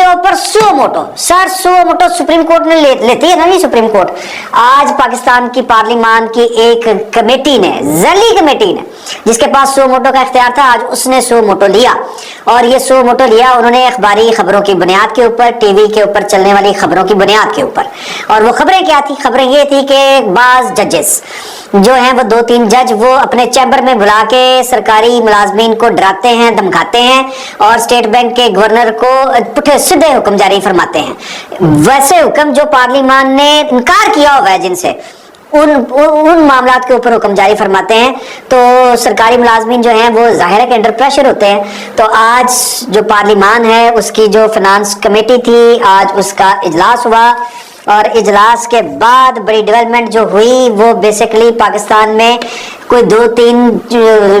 ऊपर सो मोटो सर, सो मोटो supreme court ने लेती है ना ये सुप्रीम कोर्ट। आज पाकिस्तान की पार्लिमान की एक कमेटी ने, जली कमेटी ने, जिसके पास सो मोटो का इख्तियार था, आज उसने सो मोटो लिया। और ये सो मोटो लिया उन्होंने अखबारी खबरों की बुनियाद के ऊपर, टीवी के ऊपर चलने वाली खबरों की बुनियाद के ऊपर। और वो खबरें क्या थी? खबरें ये थी कि बाज जजेस जो हैं, वो 2-3 जज, वो अपने चैम्बर में बुला के सरकारी मुलाजमीन को डराते हैं, धमकाते हैं और स्टेट बैंक के गवर्नर को पुठे सीधे हुक्म जारी फरमाते हैं। वैसे हुक्म जो पार्लिमान ने इनकार किया हुआ है जिनसे, उन मामलात के ऊपर हुक्म जारी फरमाते हैं। तो सरकारी मुलाजमीन जो हैं वो जाहिर है कि अंडर प्रेशर होते हैं। तो आज जो पार्लिमान है उसकी जो फाइनेंस कमेटी थी, आज उसका इजलास हुआ और इजलास के बाद बड़ी डेवलपमेंट जो हुई वो बेसिकली पाकिस्तान में कोई 2-3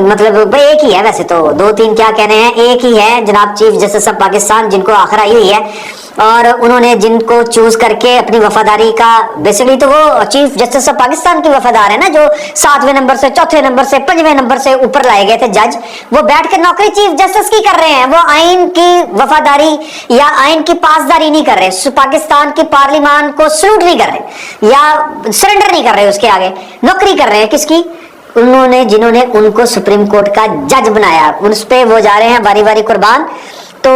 मतलब एक ही है, वैसे तो 2-3 क्या कहने हैं, एक ही है जनाब चीफ जस्टिस ऑफ पाकिस्तान, जिनको आखिर आई हुई है। और उन्होंने जिनको चूज करके अपनी वफादारी का, बेसिकली तो वो चीफ जस्टिस ऑफ पाकिस्तान की वफादार है ना, जो 7वें नंबर से, 4थे नंबर से, 5वें नंबर से ऊपर लाए गए थे जज, वो बैठ के नौकरी चीफ जस्टिस की कर रहे हैं। वो आइन की वफादारी या आइन की पासदारी नहीं कर रहे, पाकिस्तान की पार्लिमान को सल्यूट नहीं कर रहे या सरेंडर नहीं कर रहे, उसके आगे नौकरी कर रहे हैं। किसकी? उन्होंने, जिन्होंने उनको सुप्रीम कोर्ट का जज बनाया, उस पे वो जा रहे हैं बारी बारी कुर्बान। तो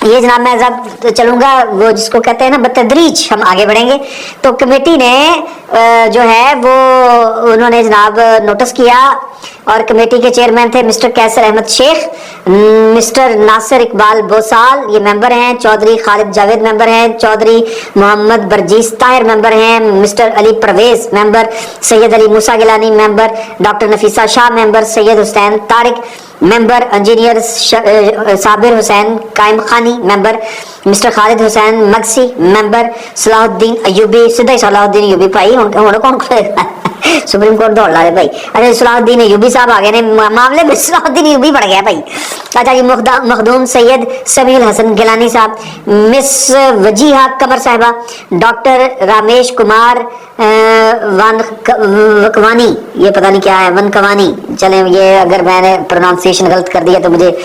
ये जनाब मैं जब चलूंगा वो जिसको कहते हैं ना बतदरीज हम आगे बढ़ेंगे। तो कमेटी ने जो है वो उन्होंने जनाब नोटिस किया और कमेटी के चेयरमैन थे मिस्टर कैसर अहमद शेख, मिस्टर नासिर इकबाल बोसाल ये मेंबर हैं, चौधरी खालिद जावेद मेंबर हैं, चौधरी मोहम्मद बरजीस ताहिर मेंबर हैं, mister Ali Pervez member, Syed Ali Musa Gilani member, doctor Nafisa Shah member, Syed Hussain Tariq member, engineer Sabir Hussain Qaim Khani member, mister Khalid Hussain Magsi member, Salahuddin Ayubi, सीधा ही सलाहुद्दीन अयूबी भाई कौन सुप्रीम कोर्ट दौड़ ला रहे भाई। अच्छा सलाहुद्दीन अयूबी साहब आ गए ने मामले में, सलाहुद्दीन अयूबी बढ़ गया भाई। अच्छा जी मखदूम सैयद समील हसन गिलानी साहब, मिस वजीहा कमर साहिबा, डॉक्टर रामेश कुमार वनकवानी, ये पता नहीं क्या है वनकवानी, चले ये अगर मैंने प्रोनाउंसिएशन गलत कर दिया तो मुझे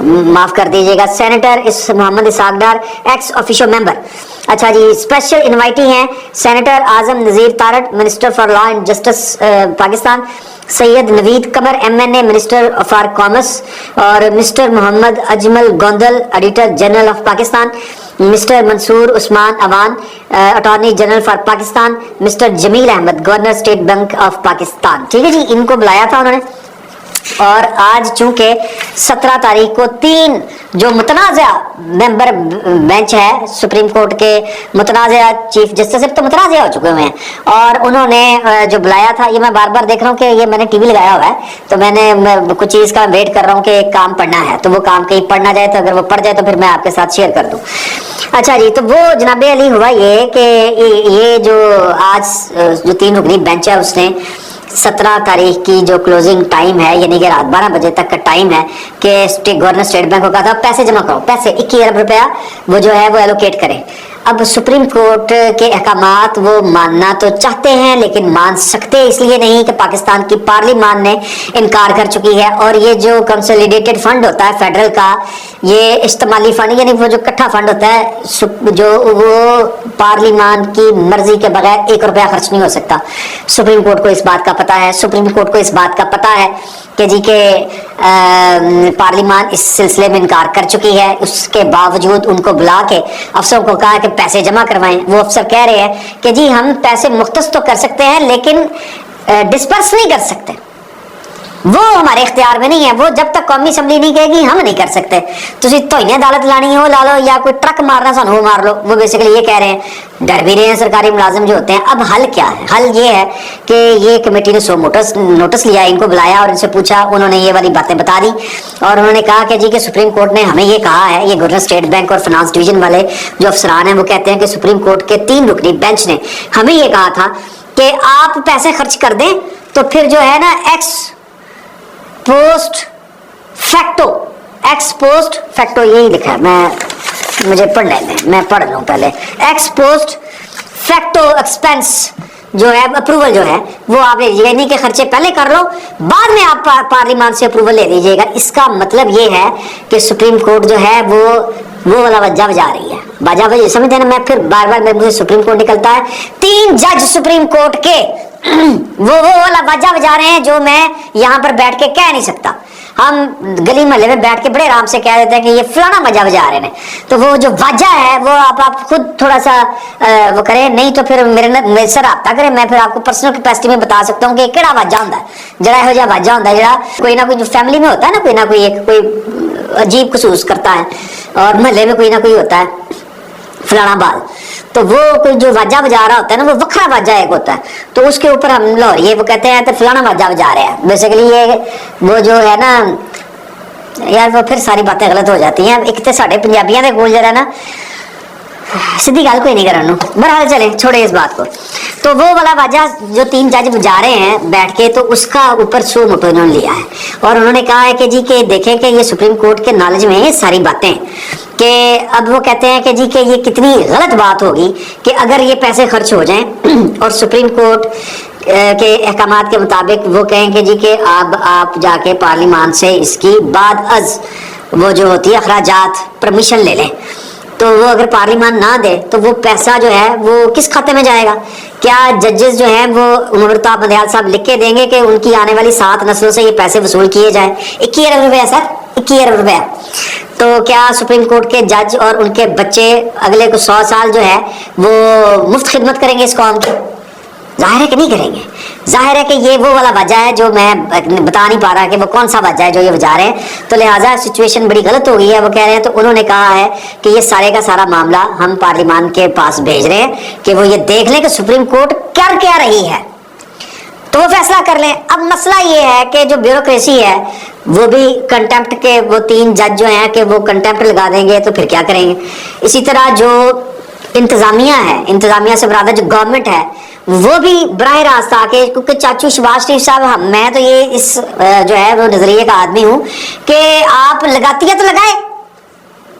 माफ कर दीजिएगा। सेनेटर इस Mohammad Ishaq Dar ex official member. अच्छा जी स्पेशल इनवाइटी हैं senator Azam Nazir Tarar minister for law and justice Pakistan, Syed Naveed Qamar MNA minister for commerce और mister Mohammad Ajmal Gondal auditor general of Pakistan, mister Mansoor Usman Awan attorney general for Pakistan, mister Jameel Ahmed governor state bank of Pakistan. ठीक है जी, इनको बुलाया था उन्होंने। और आज चूंकि 17 तारीख को 3 जो मुतनाज़ा मेंबर बेंच है सुप्रीम कोर्ट के, मुतनाज़ा चीफ जस्टिस सिर्फ तो मुतनाज़ा हो चुके हुए हैं और उन्होंने जो बुलाया था, ये मैं बार बार देख रहा हूँ कि ये मैंने टीवी लगाया हुआ है तो मैं कुछ चीज़ का वेट कर रहा हूँ कि एक काम पढ़ना है, तो वो काम कहीं पढ़ना जाए तो अगर वो पढ़ जाए तो फिर मैं आपके साथ शेयर कर दूँ। अच्छा जी, तो वो जनाबे अली हुआ ये कि ये जो आज जो 3 रुकनी बेंच है उसने 17 तारीख की जो क्लोजिंग टाइम है यानी कि रात 12 बजे तक का टाइम है कि गवर्नर स्टेट बैंक को कहा था पैसे जमा करो, पैसे 21 अरब रुपया वो जो है वो एलोकेट करें। अब सुप्रीम कोर्ट के अहकामात वो मानना तो चाहते हैं लेकिन मान सकते इसलिए नहीं कि पाकिस्तान की पार्लिमान ने इनकार कर चुकी है। और ये जो कंसोलिडेटेड फंड होता है फेडरल का, ये इस्तेमाली फंड यानी वो जो इकट्ठा फंड होता है जो वो पार्लिमान की मर्जी के बगैर 1 रुपया खर्च नहीं हो सकता। सुप्रीम कोर्ट को इस बात का पता है, सुप्रीम कोर्ट को इस बात का पता है कि जी के पार्लिमान इस सिलसिले में इनकार कर चुकी है। उसके बावजूद उनको बुला के अफसरों को कहा कि पैसे जमा करवाएं। वो अफसर कह रहे हैं कि जी हम पैसे मुख्तस तो कर सकते हैं लेकिन डिस्पर्स नहीं कर सकते, वो हमारे इख्तियार में नहीं है, वो जब तक कौमी असम्बली नहीं कहेगी हम नहीं कर सकते। तुसी तोइने अदालत लानी हो ला लो या कोई ट्रक मारना सानू मार लो, वो बेसिकली ये कह रहे हैं। डर भी रहे हैं सरकारी मुलाजिम जो होते हैं। अब हल क्या है? हल ये है कि ये कमेटी ने 100 नोटिस लिया, इनको बुलाया और इनसे पूछा, उन्होंने ये वाली बातें बता दी और उन्होंने कहा कि जी के सुप्रीम कोर्ट ने हमें ये कहा है, ये गवर्नर स्टेट बैंक और फाइनेंस डिवीजन वाले जो अफसरान हैं वो कहते हैं कि सुप्रीम कोर्ट के 3 रुकनी बेंच ने हमें ये कहा था कि आप पैसे खर्च कर दें तो फिर जो है ना एक्स पोस्ट फैक्टो यही लिखा है, मुझे पढ़ने दें, मैं पढ़ लूं पहले। एक्स पोस्ट फैक्टो एक्सपेंस जो है अप्रूवल जो है वो आप ले लीजिएगा, इन्हीं के खर्चे पहले कर लो, बाद में आप पार्लिमान से अप्रूवल ले लीजिएगा। इसका मतलब ये है कि सुप्रीम कोर्ट जो है वो वाला वज्जा बजा रही है, बाजा बजे समझते ना। मैं फिर बार बार मुझे सुप्रीम कोर्ट निकलता है, 3 जज सुप्रीम कोर्ट के वो वाला बाजा बजा रहे हैं जो मैं यहाँ पर बैठ के कह नहीं सकता। हम गली महल्ले में बैठ के बड़े आराम से कह देते हैं कि ये फलाना बाजा बजा रहे हैं, तो वो जो बाजा है वो आप खुद थोड़ा सा वो करें, नहीं तो फिर मेरे से राब्ता करें, मैं फिर आपको पर्सनल कैपेसिटी में बता सकता हूँ कि केड़ा बाजा होता है, जरा हो जा बाजा होता है जरा कोई ना कोई जो फैमिली में होता है ना कोई कोई अजीब खसूस करता है, और महल्ले में कोई ना कोई होता है फलाना बाल, तो वो कोई जो बाजा बजा रहा होता है ना वो वखरा बाजा एक होता है, तो उसके ऊपर हम लाहौरिये वो कहते हैं तो फलाना बाजा बजा रहे हैं। बेसिकली ये वो जो है ना यार वो फिर सारी बातें गलत हो जाती हैं। एक तो साढ़े पंजाबियों के कोल जरा ना सीधी गल कोई नहीं करना, बहरहाल चले छोड़े इस बात को। तो वो वाला बाजा जो 3 जज बजा रहे हैं बैठ के, तो उसका ऊपर सो मोटो इन्होंने लिया है और उन्होंने कहा है कि जी के देखें कि ये सुप्रीम कोर्ट के नॉलेज में सारी बातें कि अब वो कहते हैं कि जी कि ये कितनी गलत बात होगी कि अगर ये पैसे खर्च हो जाएं और सुप्रीम कोर्ट के अहकामात के मुताबिक वो कहें कि जी कि अब आप जाके पार्लिमान से इसकी बाद अज वो जो होती है अखराजात परमिशन ले लें, तो वो अगर पार्लिमान ना दे तो वो पैसा जो है वो किस खाते में जाएगा? क्या जजेस जो हैं वो उमरता बंदयाल साहब लिख के देंगे कि उनकी आने वाली 7 नस्लों से ये पैसे वसूल किए जाए? 21 अरब रुपया सर, 21 अरब रुपया। तो क्या सुप्रीम कोर्ट के जज और उनके बच्चे अगले कुछ 100 साल जो है वो मुफ्त खिदमत करेंगे इस कौम की? जाहिर है कि नहीं करेंगे। जाहिर है कि ये वो वाला वजह है जो मैं बता नहीं पा रहा कि वो कौन सा वजह है जो ये बजा रहे हैं, तो लिहाजा सिचुएशन बड़ी गलत हो गई है। वो कह रहे हैं, तो उन्होंने कहा है कि ये सारे का सारा मामला हम पार्लिमान के पास भेज रहे हैं कि वो ये देख लें कि सुप्रीम कोर्ट कर क्या रही है, तो वो फैसला कर लें। अब मसला ये है कि जो ब्यूरोक्रेसी है वो भी कंटेम्प्ट के, वो 3 जज जो हैं कि वो कंटेम्प्ट लगा देंगे, तो फिर क्या करेंगे? इसी तरह जो इंतजामिया है, इंतजामिया से मुराद जो गवर्नमेंट है, वो भी बराह रास्त आके, क्योंकि चाचू शहबाज शरीफ साहब, मैं तो ये इस जो है वो नजरिए का आदमी हूँ कि आप लगाती है तो लगाए,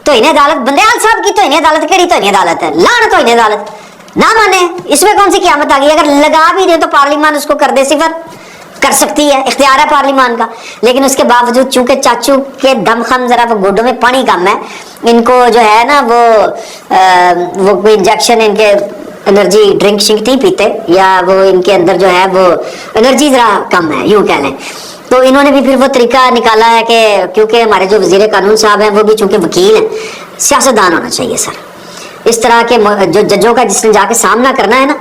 तो इन्हें अदालत बंदयाल साहब की, तो इन्हें अदालत केड़ी तो इन्हें अदालत है लान, तो इन्हें अदालत ना माने, इसमें कौन सी क़यामत आ गई? अगर लगा भी दे तो पार्लिमान उसको कर दे, सिफर कर सकती है, इख्तियार है पार्लिमान का। लेकिन उसके बावजूद चूंकि चाचू के दमखम जरा वो गोडों में पानी कम है, इनको जो है ना वो कोई इंजेक्शन, इनके एनर्जी ड्रिंक शिंक नहीं पीते, या वो इनके अंदर जो है वो एनर्जी जरा कम है यूं कह लें, तो इन्होंने भी फिर वो तरीका निकाला है कि क्योंकि हमारे जो वजीर कानून साहब हैं वो भी चूंकि वकील हैं, सियासतदान होना चाहिए सर। इस तरह के जो जजों का जिसने जाके सामना करना है ना,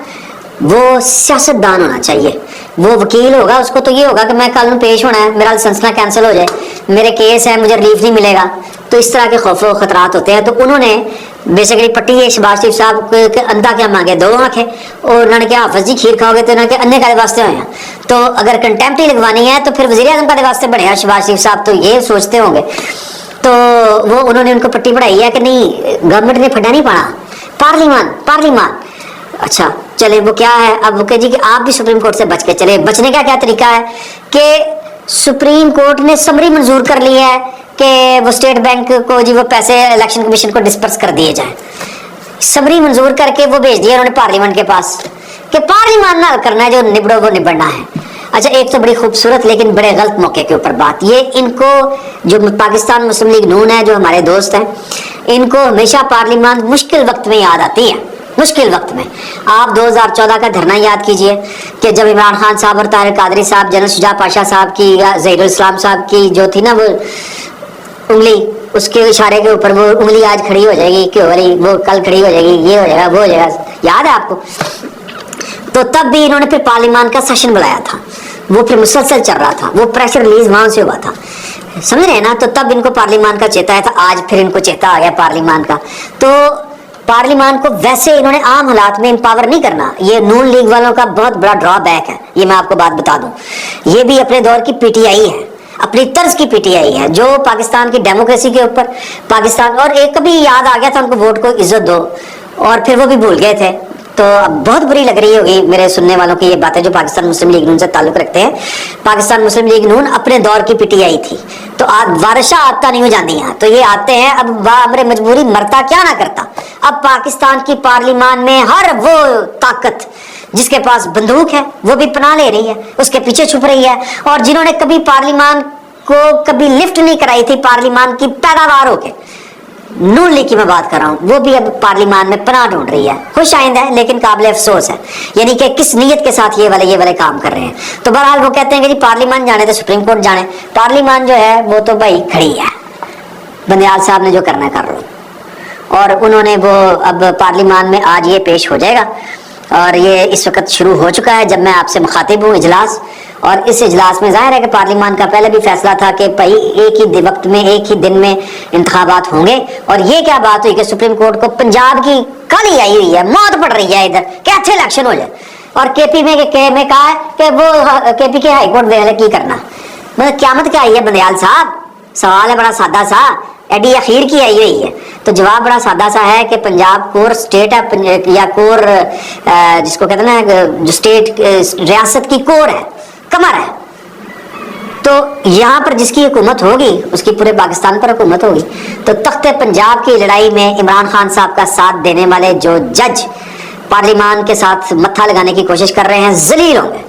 वो सियासतदान होना चाहिए। वो वकील होगा, उसको तो ये होगा कि मैं कल पेश होना है, मेरा लाइसेंस ना कैंसिल हो जाए, मेरे केस है, मुझे रिलीफ नहीं मिलेगा, तो इस तरह के खौफ खतरात होते हैं। तो उन्होंने बेसिकली पट्टी है शहबाज शरीफ साहब के अंधा क्या मांगे, 2 आंखें, और उन्होंने क्या हाफिज जी खीर खाओगे, तो उन्होंने अन्य का वास्ते हुए हैं। तो अगर कंटेम्प्ट ही लगवानी है तो फिर वजीर आजम का वास्ते बने हैं शहबाज शरीफ साहब, तो ये सोचते होंगे। तो वो उन्होंने उनको पट्टी पढ़ाई है कि नहीं, गवर्नमेंट ने फटा नहीं पाना, पार्लिमान। अच्छा चले, वो क्या है अब? वो कह जी कि आप भी सुप्रीम कोर्ट से बच के चले। बचने का क्या तरीका है कि सुप्रीम कोर्ट ने समरी मंजूर कर ली है कि वो स्टेट बैंक को जी वो पैसे इलेक्शन कमीशन को डिस्पर्स कर दिए जाएं। समरी मंजूर करके वो भेज दिया उन्होंने पार्लियामेंट के पास कि पार्लियामेंट ना करना है, जो निबड़ो वो निबड़ना है। अच्छा, एक तो बड़ी खूबसूरत लेकिन बड़े गलत मौके के ऊपर बात, ये इनको जो पाकिस्तान मुस्लिम लीग नून है, जो हमारे दोस्त हैं, इनको हमेशा पार्लियामेंट मुश्किल वक्त में याद आती है। मुश्किल वक्त में आप 2014 का धरना याद कीजिए कि जब इमरान खान साहब और तारिक कादरी साहब, जनरल शुजा पाशा साहब की या ज़हीरुल इस्लाम साहब की जो थी ना वो उंगली, उसके इशारे के ऊपर वो उंगली आज खड़ी हो जाएगी, क्यों हो रही, वो कल खड़ी हो जाएगी, ये हो जाएगा, वो हो जाएगा, याद है आपको? तो तब भी इन्होंने फिर पार्लियामेंट का सेशन बुलाया था, वो फिर मुसलसल चल रहा था, वो प्रेशर रिलीज वहां से हुआ था, समझ रहे हैं ना? तो तब इनको पार्लियामेंट का चेता आया था, आज फिर इनको चेता आ गया पार्लियामेंट का। तो पार्लियामेंट को वैसे इन्होंने आम हालात में एम्पावर नहीं करना, ये नून लीग वालों का बहुत बड़ा ड्रॉबैक है। ये मैं आपको बात बता दूं, ये भी अपने दौर की पीटीआई है, अपनी तर्ज की पीटीआई है, जो पाकिस्तान की डेमोक्रेसी के ऊपर पाकिस्तान, और एक कभी याद आ गया था उनको वोट को इज्जत दो, और फिर वो भी भूल गए थे। तो बहुत बुरी लग रही होगी मेरे सुनने वालों की ये बातें जो पाकिस्तान मुस्लिम लीग नून से ताल्लुक रखते हैं। पाकिस्तान मुस्लिम लीग नून अपने दौर की पीटीआई थी, तो वारशा आता नहीं हो जाती यहाँ, तो ये आते हैं अब वाह मजबूरी मरता क्या ना करता। अब पाकिस्तान की पार्लियामेंट में हर वो ताकत جس کے پاس بندوق ہے وہ بھی پناہ لے رہی ہے, اس کے پیچھے چھپ رہی ہے. اور جنہوں نے کبھی پارلیمان کو کبھی لفٹ نہیں کرائی تھی پارلیمان کی پیداوار ہو کے, نون لیگ کی میں بات کر رہا ہوں, وہ بھی اب پارلیمان میں پناہ ڈھونڈ رہی ہے. خوش آئند ہے لیکن قابل افسوس ہے, یعنی کہ کس نیت کے ساتھ یہ والے کام کر رہے ہیں. تو بہرحال وہ کہتے ہیں کہ جی پارلیمان جانے تو سپریم کورٹ جانے. پارلیمان جو ہے وہ تو بھائی کھڑی ہے, بندیال صاحب نے جو کرنا ہے کر لو. اور انہوں نے وہ اب پارلیمان میں آج یہ پیش ہو جائے گا, اور یہ اس وقت شروع ہو چکا ہے جب میں آپ سے مخاطب ہوں اجلاس. اور اس اجلاس میں ظاہر ہے کہ پارلیمان کا پہلے بھی فیصلہ تھا کہ بھائی ایک ہی وقت میں ایک ہی دن میں انتخابات ہوں گے. اور یہ کیا بات ہوئی کہ سپریم کورٹ کو پنجاب کی کالی آئی ہوئی ہے, موت پڑ رہی ہے ادھر کہ اچھے الیکشن ہو جائے, اور کے پی میں کہا ہے کہ وہ کے پی کے ہائی کورٹ دے کی کرنا. مطلب قیامت کیا آئی ہے بندیال صاحب؟ سوال ہے بڑا سادہ سا, ایڈی اخیر کی آئی ہوئی ہے. تو جواب بڑا سادہ سا ہے کہ پنجاب کور اسٹیٹ ہے, یا کور جس کو کہتے ہیں نا جو اسٹیٹ ریاست کی کور ہے, کمر ہے. تو یہاں پر جس کی حکومت ہوگی اس کی پورے پاکستان پر حکومت ہوگی. تو تخت پنجاب کی لڑائی میں عمران خان صاحب کا ساتھ دینے والے جو جج پارلیمان کے ساتھ متھا لگانے کی کوشش کر رہے ہیں ذلیل ہوں گے.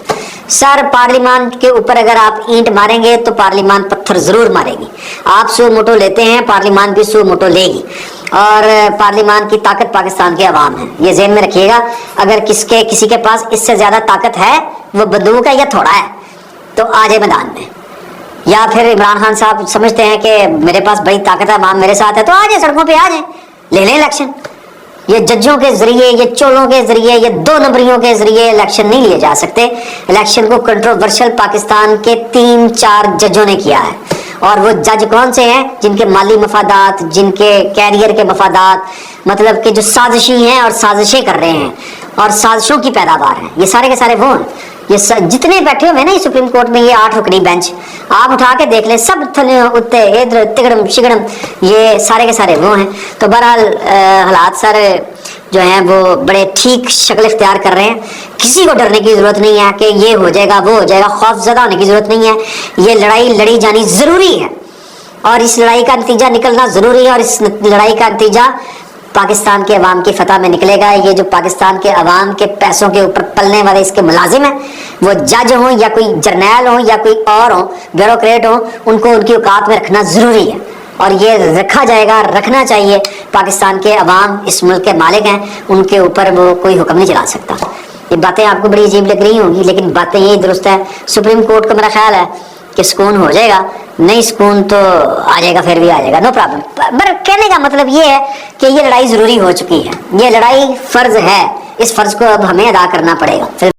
سر پارلیمان کے اوپر اگر آپ اینٹ ماریں گے تو پارلیمان پتھر ضرور مارے گی. آپ سو موٹو لیتے ہیں, پارلیمان بھی سو موٹو لے گی. اور پارلیمان کی طاقت پاکستان کے عوام ہے, یہ ذہن میں رکھیے گا. اگر کسی کے پاس اس سے زیادہ طاقت ہے, وہ بندوق ہے یا تھوڑا ہے, تو آ جائے میدان میں. یا پھر عمران خان صاحب سمجھتے ہیں کہ میرے پاس بڑی طاقت ہے, عوام میرے ساتھ ہے, تو آ جائے سڑکوں پہ آ جائیں, لے لیں الیکشن. یہ ججوں کے ذریعے, یہ چولوں کے ذریعے, یہ دو نمبریوں کے ذریعے الیکشن نہیں لیے جا سکتے. الیکشن کو کنٹروورشل پاکستان کے 3-4 ججوں نے کیا ہے. اور وہ جج کون سے ہیں؟ جن کے مالی مفادات, جن کے کیریئر کے مفادات, مطلب کہ جو سازشی ہیں اور سازشیں کر رہے ہیں اور سازشوں کی پیداوار ہیں, یہ سارے کے سارے وہ ہیں. یہ جتنے بیٹھے ہوئے نا سپریم کورٹ میں, یہ 8 رکنی بینچ آپ اٹھا کے دیکھ لیں, سب تھلے اتے ادھر تگڑم شگڑم, یہ سارے کے سارے وہ ہیں. تو بہرحال حالات سارے جو ہیں وہ بڑے ٹھیک شکل اختیار کر رہے ہیں. کسی کو ڈرنے کی ضرورت نہیں ہے کہ یہ ہو جائے گا وہ ہو جائے گا, خوف زدہ ہونے کی ضرورت نہیں ہے. یہ لڑائی لڑی جانی ضروری ہے, اور اس لڑائی کا نتیجہ نکلنا ضروری ہے, اور اس لڑائی کا نتیجہ پاکستان کے عوام کی فتح میں نکلے گا. یہ جو پاکستان کے عوام کے پیسوں کے اوپر پلنے والے اس کے ملازم ہیں, وہ جج ہوں یا کوئی جرنیل ہوں یا کوئی اور ہوں, بیوروکریٹ ہوں, ان کو ان کی اوقات میں رکھنا ضروری ہے. اور یہ رکھا جائے گا, رکھنا چاہیے. پاکستان کے عوام اس ملک کے مالک ہیں, ان کے اوپر وہ کوئی حکم نہیں چلا سکتا. یہ باتیں آپ کو بڑی عجیب لگ رہی ہوں گی, لیکن باتیں یہی درست ہے. سپریم کورٹ کا میرا خیال ہے کہ سکون ہو جائے گا, نہیں سکون تو آ جائے گا, پھر بھی آ جائے گا, نو پرابلم. پر کہنے کا مطلب یہ ہے کہ یہ لڑائی ضروری ہو چکی ہے, یہ لڑائی فرض ہے, اس فرض کو اب ہمیں ادا کرنا پڑے گا.